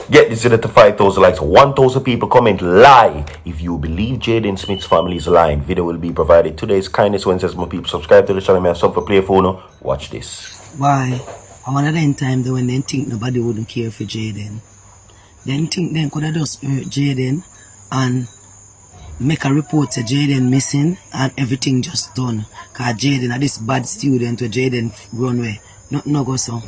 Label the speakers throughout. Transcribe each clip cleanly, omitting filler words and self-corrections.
Speaker 1: Get this video to 5,000 likes. 1,000 people comment lie. If you believe Jayden Smith's family is lying, video will be provided. Today's Kindness Wednesdays, more people. Subscribe to the channel. I have something for play for now. Watch this.
Speaker 2: Why? I want to then time though when they think nobody wouldn't care for Jayden. Then think them could have just hurt Jayden and make a report to Jayden missing and everything just done. Cause Jayden are this bad student where Jayden run away. Nothing no go so.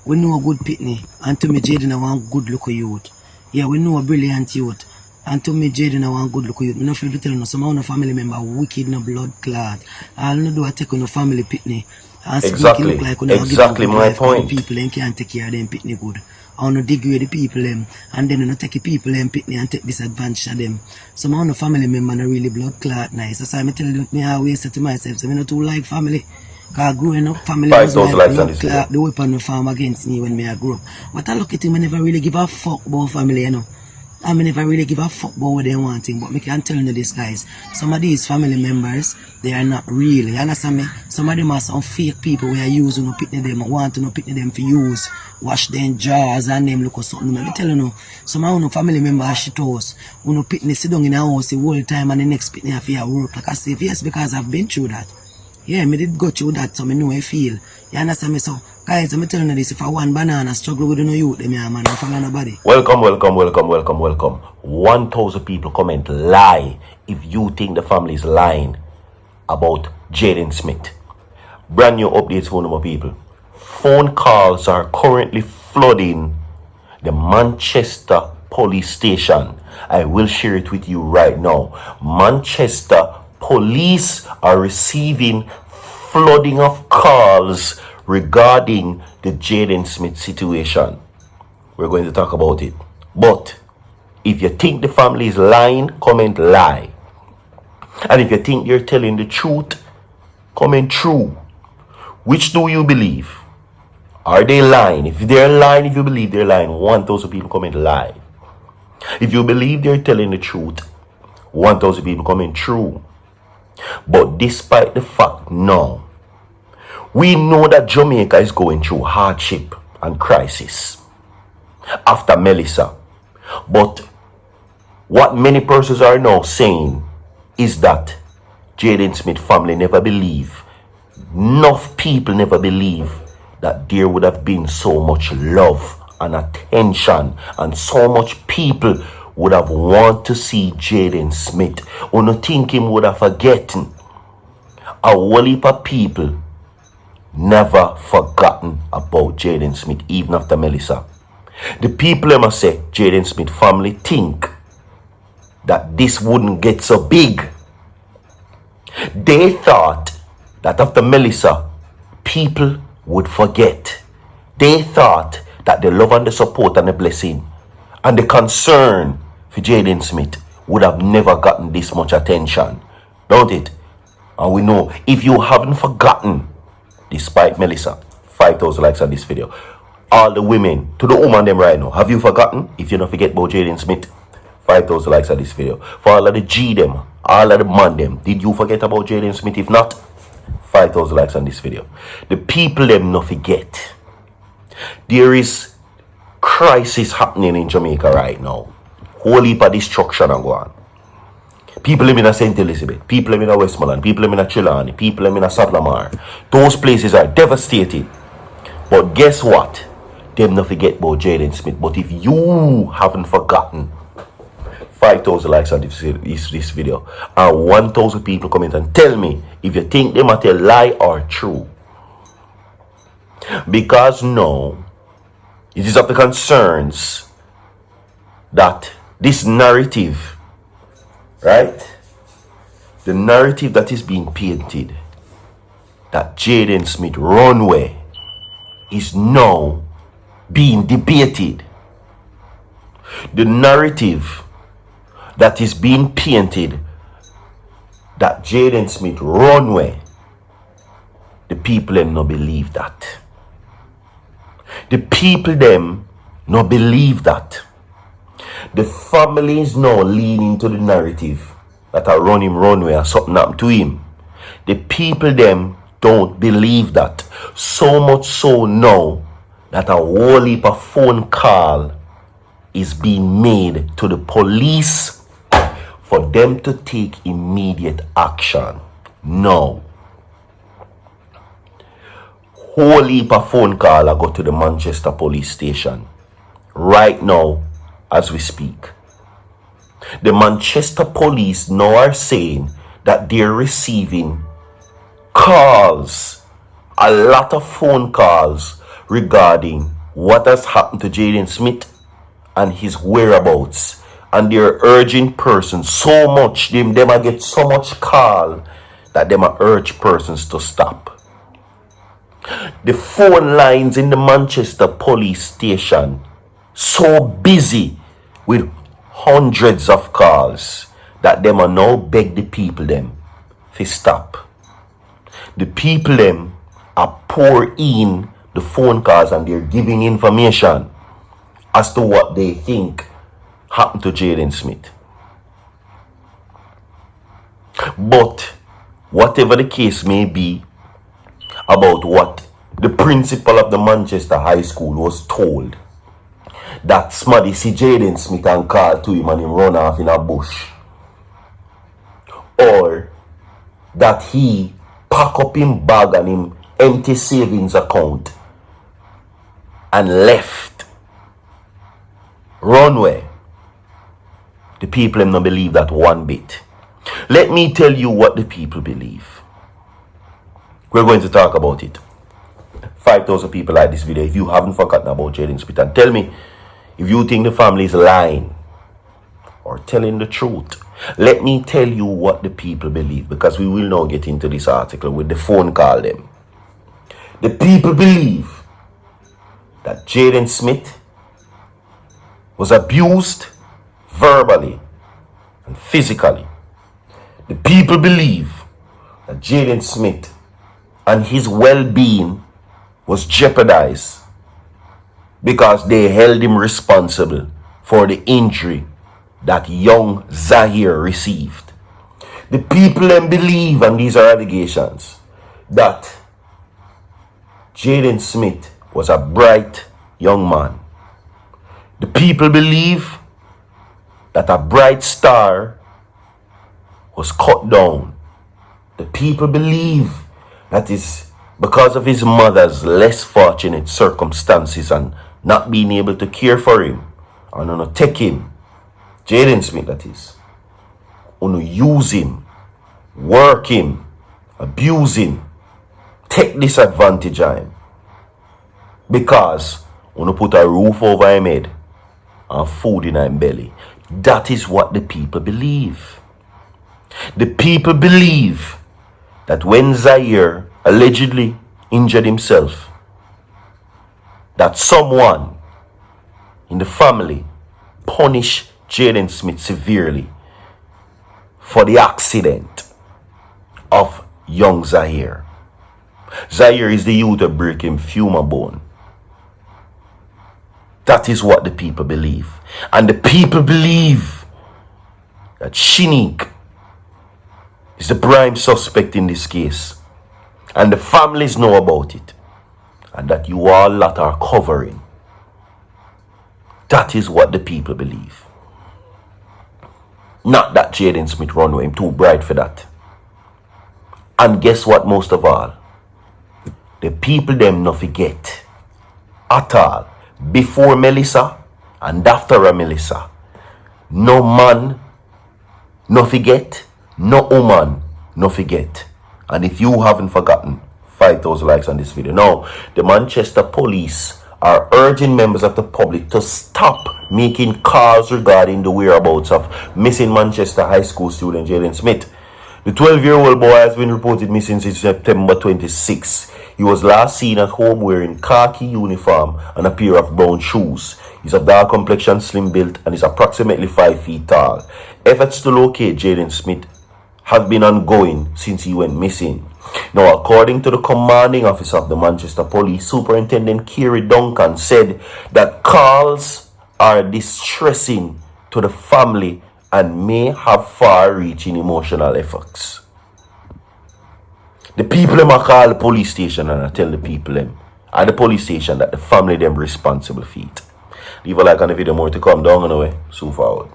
Speaker 2: We know a good pitney, and to me Jayden I want good look youth. Yeah, we know a brilliant youth. And to me Jayden I want good look youth. Me not feel to tell no some of no family member wicked no blood clot. All no do I take on no family pitney.
Speaker 1: Exactly. Exactly my point.
Speaker 2: People and can't take care of them pitney good. I want to degrade the people them and then not take the people them pitney and take disadvantage of them. Some of no family member no really blood clot nice. That's why I tell you me I always say to myself, so I not too like family. Cause growing up, family was my blood clot, the weapon the farm against me when I grew up. But I look at him, I never really give a fuck about family, you know. I never really give a fuck about what they wanting, but I can tell you this, guys. Some of these family members, they are not real. You understand me? Some of them are some fake people who are using no pitney them, want to no pitney them for use, wash their jars and them look or something. Let me tell you no. Some of no family members shit house, who no pitney sit down in a house the whole time and the next pitney have to work. Like I say, yes, because I've been through that. Yeah, me did go through that, so I know I feel. You understand me? So, guys, I'm telling you this, if I want banana struggle with no youth, then I'm not follow nobody.
Speaker 1: Welcome. 1,000 people comment lie if you think the family is lying about Jayden Smith. Brand new updates for more people. Phone calls are currently flooding the Manchester police station. I will share it with you right now. Manchester police are receiving flooding of calls regarding the Jayden Smith situation. We're going to talk about it. But if you think the family is lying, comment lie. And if you think you're telling the truth, comment true. Which do you believe? Are they lying? If they're lying, if you believe they're lying, 1,000 people comment lie. If you believe they're telling the truth, 1,000 people comment true. But despite the fact now, we know that Jamaica is going through hardship and crisis after Melissa. But what many persons are now saying is that Jayden Smith family never believe, enough people never believe that there would have been so much love and attention and so much people would have want to see Jayden Smith. Or not think him would have forgotten. A whole heap of people never forgotten about Jayden Smith even after Melissa. The people them say Jayden Smith family think that this wouldn't get so big. They thought that after Melissa, people would forget. They thought that the love and the support and the blessing and the concern for Jayden Smith would have never gotten this much attention. Don't it? And we know, if you haven't forgotten, despite Melissa, 5,000 likes on this video. All the women, to the woman them right now, have you forgotten? If you don't forget about Jayden Smith, 5,000 likes on this video. For all of the G them, all of the man them, did you forget about Jayden Smith? If not, 5,000 likes on this video. The people them not forget. There is crisis happening in Jamaica right now. Whole heap of destruction and go on. People live in St. Elizabeth, people live in Westmoreland, people live in Trelawney, people live in Savlamar. Those places are devastated. But guess what? Them not forget about Jayden Smith. But if you haven't forgotten, 5,000 likes on this video and 1,000 people comment and tell me if you think they might tell lie or true. Because no, it is of the concerns that this narrative, right? The narrative that is being painted that Jayden Smith runway is now being debated. The narrative that is being painted that Jayden Smith runway, the people them no believe that. The people them no believe that. The families now leaning to the narrative that I run him runway or something happened to him. The people them don't believe that. So much so now that a whole heap of phone call is being made to the police for them to take immediate action. No. Whole heap of phone call I go to the Manchester police station right now as we speak. The Manchester police now are saying that they're receiving calls, a lot of phone calls regarding what has happened to Jayden Smith and his whereabouts. And they're urging persons so much, them a get so much call that them a urge persons to stop. The phone lines in the Manchester police station so busy with hundreds of calls that them are now beg the people them to stop. The people them are pour in the phone calls and they're giving information as to what they think happened to Jayden Smith. But whatever the case may be about what the principal of the Manchester High School was told, that somebody see Jayden Smith and call to him and him run off in a bush, or that he pack up him bag and him empty savings account and left runway, the people them not believe that one bit. Let me tell you what the people believe. We're going to talk about it. 5,000 people like this video if you haven't forgotten about Jayden Smith, and tell me if you think the family is lying or telling the truth. Let me tell you what the people believe, because we will now get into this article with the phone call them. The people believe that Jayden Smith was abused verbally and physically. The people believe that Jayden Smith and his well-being was jeopardized because they held him responsible for the injury that young Zahir received. The people then believe, and these are allegations, that Jayden Smith was a bright young man. The people believe that a bright star was cut down. The people believe that is because of his mother's less fortunate circumstances and not being able to care for him and not take him, Jayden Smith that is, use him, work him, abuse him, take disadvantage of him, because put a roof over him head and food in him belly. That is what the people believe. The people believe that when Zahir allegedly injured himself, that someone in the family punished Jayden Smith severely for the accident of young Zahir. Zahir is the youth that break him femur bone. That is what the people believe. And the people believe that Shinique is the prime suspect in this case. And the families know about it. And that you all lot are covering. That is what the people believe. Not that Jayden Smith run with him, too bright for that. And guess what, most of all? The people them no forget at all. Before Melissa and after Melissa, no man no forget, no woman no forget. And if you haven't forgotten, 5,000 likes on this video. Now, the Manchester police are urging members of the public to stop making calls regarding the whereabouts of missing Manchester High School student Jayden Smith. The 12-year-old boy has been reported missing since September 26. He was last seen at home wearing khaki uniform and a pair of brown shoes. He's of dark complexion, slim built, and is approximately 5 feet tall. Efforts to locate Jayden Smith have been ongoing since he went missing. Now, according to the commanding officer of the Manchester Police, Superintendent Kerry Duncan, said that calls are distressing to the family and may have far-reaching emotional effects. The people them call the police station and I tell the people them at the police station that the family them responsible for it. Leave a like on the video, more to come down on the way. Soon forward.